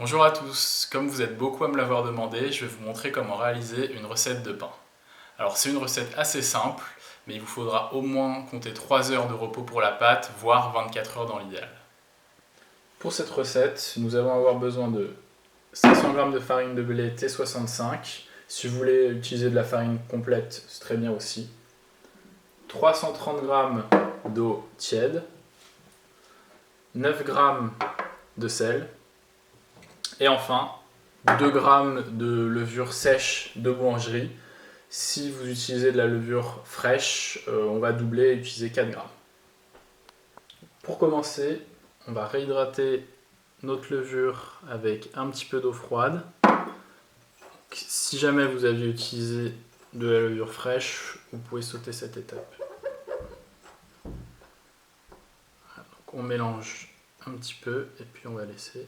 Bonjour à tous, comme vous êtes beaucoup à me l'avoir demandé, je vais vous montrer comment réaliser une recette de pain. Alors c'est une recette assez simple, mais il vous faudra au moins compter 3 heures de repos pour la pâte, voire 24 heures dans l'idéal. Pour cette recette, nous allons avoir besoin de 500 g de farine de blé T65. Si vous voulez utiliser de la farine complète, c'est très bien aussi. 330 g d'eau tiède, 9 g de sel, et enfin 2 g de levure sèche de boulangerie. Si vous utilisez de la levure fraîche, on va doubler et utiliser 4 g. Pour commencer, on va réhydrater notre levure avec un petit peu d'eau froide. Si jamais vous aviez utilisé de la levure fraîche, vous pouvez sauter cette étape. Donc on mélange un petit peu et puis on va laisser.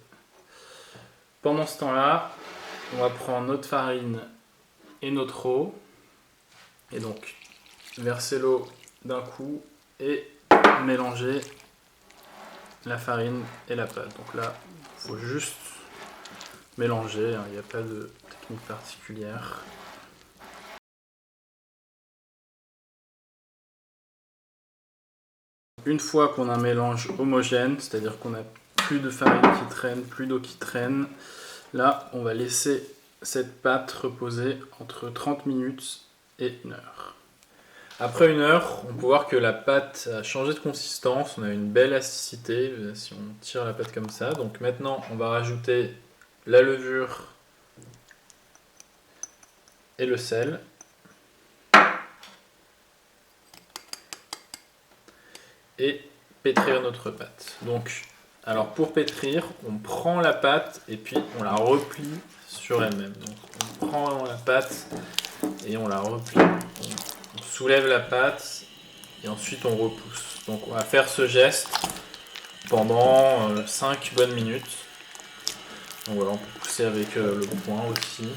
Pendant ce temps-là, on va prendre notre farine et notre eau et donc verser l'eau d'un coup et mélanger la farine et la pâte. Donc là, il faut juste mélanger, il n'y a pas de technique particulière. Une fois qu'on a un mélange homogène, c'est-à-dire qu'on n'a plus de farine qui traîne, plus d'eau qui traîne, là, on va laisser cette pâte reposer entre 30 minutes et 1 heure. Après 1 heure, on peut voir que la pâte a changé de consistance, on a une belle élasticité si on tire la pâte comme ça. Donc maintenant, on va rajouter la levure et le sel. Et pétrir notre pâte. Donc, alors pour pétrir, on prend la pâte et puis on la replie sur elle-même. Donc on prend la pâte et on la replie. On soulève la pâte et ensuite on repousse. Donc on va faire ce geste pendant 5 bonnes minutes. Donc voilà, on peut pousser avec le poing aussi.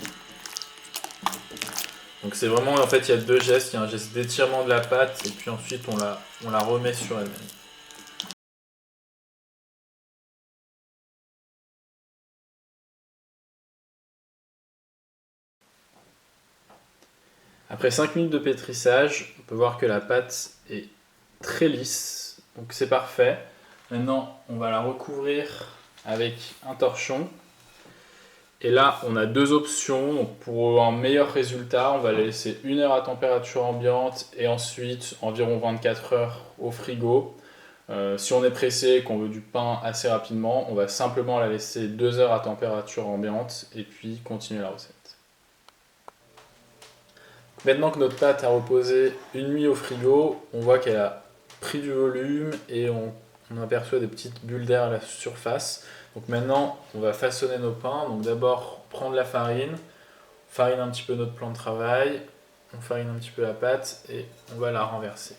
Donc c'est vraiment, en fait, il y a deux gestes. Il y a un geste d'étirement de la pâte et puis ensuite on la remet sur elle-même. Après 5 minutes de pétrissage, on peut voir que la pâte est très lisse, donc c'est parfait. Maintenant, on va la recouvrir avec un torchon. Et là, on a deux options. Donc pour un meilleur résultat, on va la laisser 1 heure à température ambiante et ensuite environ 24 heures au frigo. Si on est pressé et qu'on veut du pain assez rapidement, on va simplement la laisser 2 heures à température ambiante et puis continuer la recette. Maintenant que notre pâte a reposé une nuit au frigo, on voit qu'elle a pris du volume et on aperçoit des petites bulles d'air à la surface. Donc maintenant, on va façonner nos pains. Donc d'abord, prendre la farine, farine un petit peu notre plan de travail, on farine un petit peu la pâte et on va la renverser.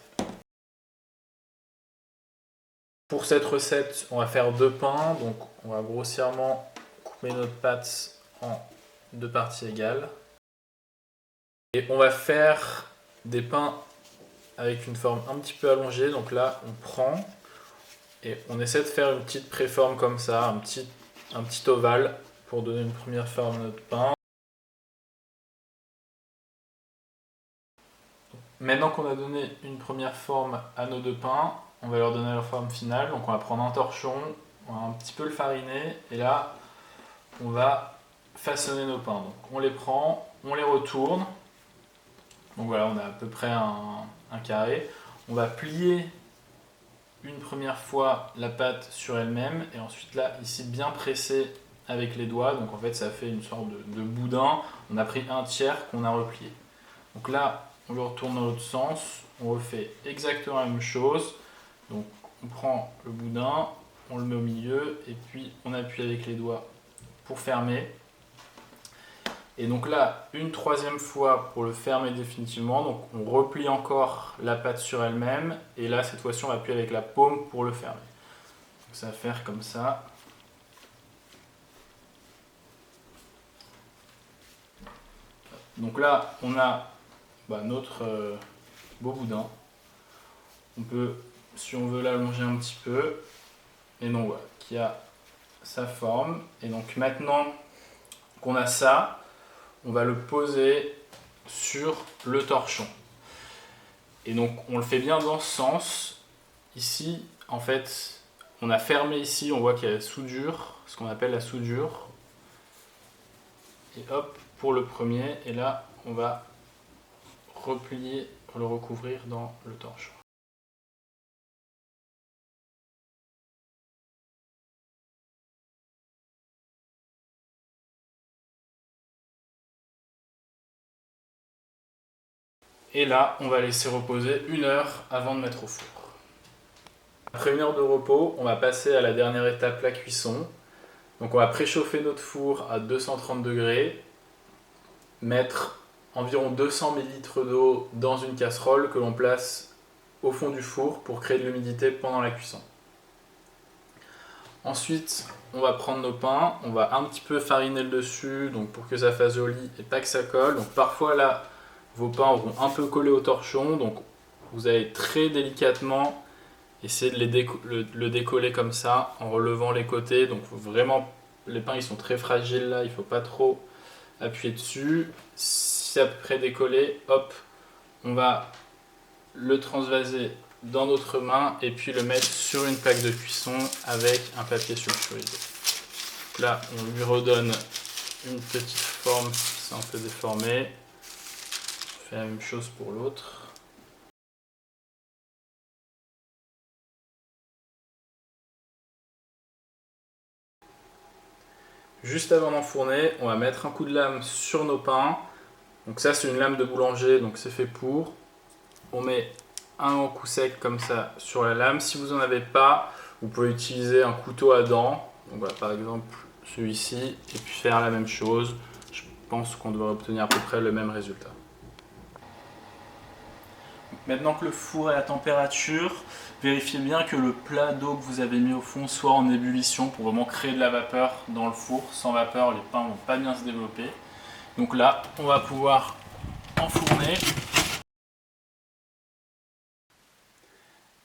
Pour cette recette, on va faire 2 pains. Donc on va grossièrement couper notre pâte en 2 parties égales. Et on va faire des pains avec une forme un petit peu allongée. Donc là, on prend et on essaie de faire une petite préforme comme ça, un petit ovale pour donner une première forme à notre pain. Maintenant qu'on a donné une première forme à nos 2 pains, on va leur donner leur forme finale. Donc on va prendre un torchon, on va un petit peu le fariner et là, on va façonner nos pains. Donc on les prend, on les retourne. Donc voilà, on a à peu près un carré. On va plier une première fois la pâte sur elle-même et ensuite là, ici, bien presser avec les doigts. Donc en fait, ça fait une sorte de boudin. On a pris un tiers qu'on a replié. Donc là, on le retourne dans l'autre sens. On refait exactement la même chose. Donc on prend le boudin, on le met au milieu et puis on appuie avec les doigts pour fermer. Et donc là, une troisième fois pour le fermer définitivement. Donc on replie encore la pâte sur elle-même. Et là, cette fois-ci, on va appuyer avec la paume pour le fermer. Donc ça va faire comme ça. Donc là, on a notre beau boudin. On peut, si on veut l'allonger un petit peu. Et donc voilà, qui a sa forme. Et donc maintenant qu'on a ça, on va le poser sur le torchon. Et donc on le fait bien dans ce sens. Ici, en fait, on a fermé ici, on voit qu'il y a la soudure, ce qu'on appelle la soudure. Et hop, pour le premier, et là, on va replier pour le recouvrir dans le torchon. Et là, on va laisser reposer 1 heure avant de mettre au four. Après 1 heure de repos, on va passer à la dernière étape, la cuisson. Donc on va préchauffer notre four à 230 degrés, mettre environ 200 ml d'eau dans une casserole que l'on place au fond du four pour créer de l'humidité pendant la cuisson. Ensuite, on va prendre nos pains, on va un petit peu fariner le dessus donc pour que ça fasse joli et pas que ça colle. Donc parfois là, vos pains auront un peu collé au torchon, donc vous allez très délicatement essayer de le décoller comme ça en relevant les côtés. Donc vraiment, les pains ils sont très fragiles là, il ne faut pas trop appuyer dessus. Si c'est à peu près décollé, hop, on va le transvaser dans notre main et puis le mettre sur une plaque de cuisson avec un papier sulfurisé. Donc là, on lui redonne une petite forme, c'est un peu déformé. On fait la même chose pour l'autre. Juste avant d'enfourner, on va mettre un coup de lame sur nos pains. Donc ça, c'est une lame de boulanger, donc c'est fait pour. On met un coup sec comme ça sur la lame. Si vous n'en avez pas, vous pouvez utiliser un couteau à dents. Donc voilà, par exemple celui-ci, et puis faire la même chose. Je pense qu'on devrait obtenir à peu près le même résultat. Maintenant que le four est à température, vérifiez bien que le plat d'eau que vous avez mis au fond soit en ébullition pour vraiment créer de la vapeur dans le four. Sans vapeur, les pains ne vont pas bien se développer. Donc là, on va pouvoir enfourner.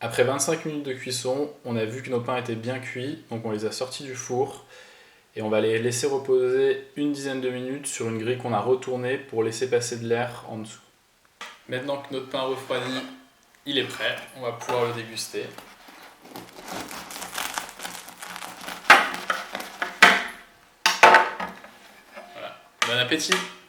Après 25 minutes de cuisson, on a vu que nos pains étaient bien cuits, donc on les a sortis du four et on va les laisser reposer une dizaine de minutes sur une grille qu'on a retournée pour laisser passer de l'air en dessous. Maintenant que notre pain refroidi, il est prêt, on va pouvoir le déguster. Voilà. Bon appétit!